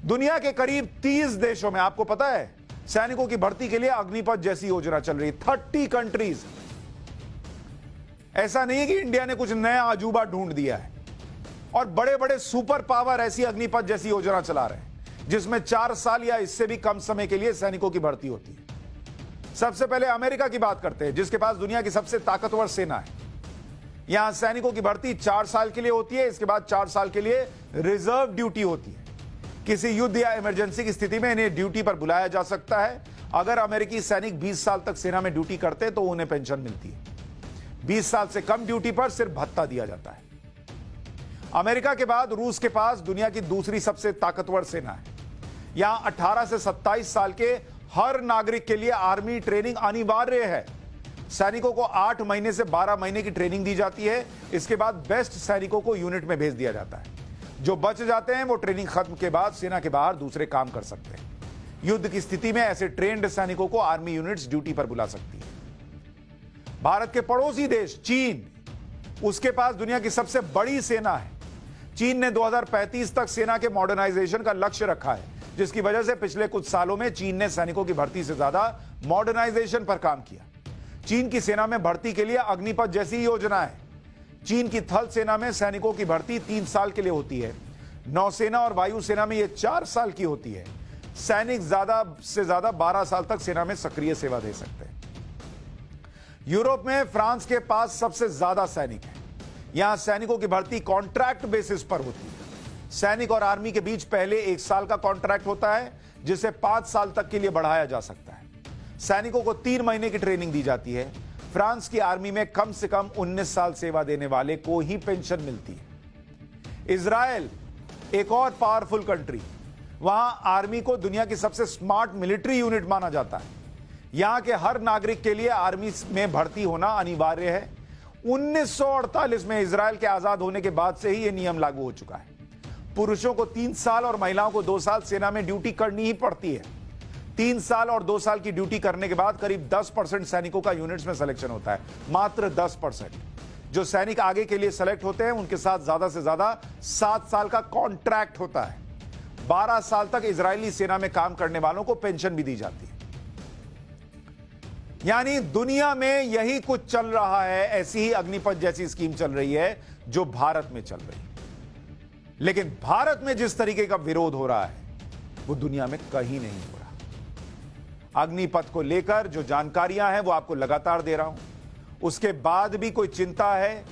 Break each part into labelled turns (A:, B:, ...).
A: दुनिया के करीब 30 देशों में, आपको पता है, सैनिकों की भर्ती के लिए अग्निपथ जैसी योजना चल रही है। 30 कंट्रीज। ऐसा नहीं है कि इंडिया ने कुछ नया अजूबा ढूंढ दिया है। और बड़े बड़े सुपर पावर ऐसी अग्निपथ जैसी योजना चला रहे हैं जिसमें 4 साल या इससे भी कम समय के लिए सैनिकों की भर्ती होती है। सबसे पहले अमेरिका की बात करते हैं, जिसके पास दुनिया की सबसे ताकतवर सेना है। यहां सैनिकों की भर्ती 4 साल के लिए होती है। इसके बाद 4 साल के लिए रिजर्व ड्यूटी होती है। किसी युद्ध या इमरजेंसी की स्थिति में इन्हें ड्यूटी पर बुलाया जा सकता है। अगर अमेरिकी सैनिक 20 साल तक सेना में ड्यूटी करते हैं तो उन्हें पेंशन मिलती है। 20 साल से कम ड्यूटी पर सिर्फ भत्ता दिया जाता है। अमेरिका के बाद रूस के पास दुनिया की दूसरी सबसे ताकतवर सेना है। यहां 18 से 27 साल के हर नागरिक के लिए आर्मी ट्रेनिंग अनिवार्य है। सैनिकों को 8 महीने से 12 महीने की ट्रेनिंग दी जाती है। इसके बाद बेस्ट सैनिकों को यूनिट में भेज दिया जाता है। जो बच जाते हैं वो ट्रेनिंग खत्म के बाद सेना के बाहर दूसरे काम कर सकते हैं। युद्ध की स्थिति में ऐसे ट्रेंड सैनिकों को आर्मी यूनिट्स ड्यूटी पर बुला सकती है। भारत के पड़ोसी देश चीन, उसके पास दुनिया की सबसे बड़ी सेना है। चीन ने 2035 तक सेना के मॉडर्नाइजेशन का लक्ष्य रखा है, जिसकी वजह से पिछले कुछ सालों में चीन ने सैनिकों की भर्ती से ज्यादा मॉडर्नाइजेशन पर काम किया। चीन की सेना में भर्ती के लिए अग्निपथ जैसी योजना है। चीन की थल सेना में सैनिकों की भर्ती 3 साल के लिए होती है। नौसेना और वायुसेना में यह 4 साल की होती है। सैनिक ज्यादा से ज्यादा 12 साल तक सेना में सक्रिय सेवा दे सकते हैं। यूरोप में फ्रांस के पास सबसे ज्यादा सैनिक हैं। यहां सैनिकों की भर्ती कॉन्ट्रैक्ट बेसिस पर होती है। सैनिक और आर्मी के बीच पहले 1 साल का कॉन्ट्रैक्ट होता है, जिसे 5 साल तक के लिए बढ़ाया जा सकता है। सैनिकों को 3 महीने की ट्रेनिंग दी जाती है। फ्रांस की आर्मी में कम से कम 19 साल सेवा देने वाले को ही पेंशन मिलती है। इजराइल एक और पावरफुल कंट्री, वहां आर्मी को दुनिया की सबसे स्मार्ट मिलिट्री यूनिट माना जाता है। यहां के हर नागरिक के लिए आर्मी में भर्ती होना अनिवार्य है। 1948 में इजराइल के आजाद होने के बाद से ही यह नियम लागू हो चुका है। पुरुषों को 3 साल और महिलाओं को 2 साल सेना में ड्यूटी करनी ही पड़ती है। 3 साल और 2 साल की ड्यूटी करने के बाद करीब 10% सैनिकों का यूनिट्स में सिलेक्शन होता है। मात्र 10%। जो सैनिक आगे के लिए सेलेक्ट होते हैं उनके साथ ज्यादा से ज्यादा 7 साल का कॉन्ट्रैक्ट होता है। 12 साल तक इजरायली सेना में काम करने वालों को पेंशन भी दी जाती है। यानी दुनिया में यही कुछ चल रहा है। ऐसी ही अग्निपथ जैसी स्कीम चल रही है जो भारत में चल रही है। लेकिन भारत में जिस तरीके का विरोध हो रहा है वो दुनिया में कहीं नहीं हो रहा। अग्निपथ को लेकर जो जानकारियां हैं वो आपको लगातार दे रहा हूं। उसके बाद भी कोई चिंता है,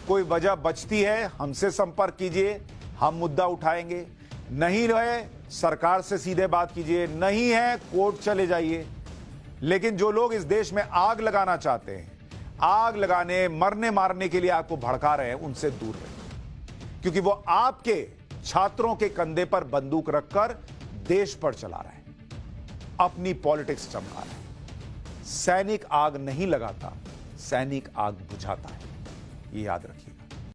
A: कोई वजह बचती है, हमसे संपर्क कीजिए, हम मुद्दा उठाएंगे। नहीं रहे सरकार से सीधे बात कीजिए, नहीं है कोर्ट चले जाइए। लेकिन जो लोग इस देश में आग लगाना चाहते हैं, आग लगाने मरने मारने के लिए आपको भड़का रहे हैं, उनसे दूर रहिए। क्योंकि वो आपके छात्रों के कंधे पर बंदूक रखकर देश पर चला रहे हैं, अपनी पॉलिटिक्स चमका रहे हैं। सैनिक आग नहीं लगाता, सैनिक आग बुझाता है। ये याद रखिए।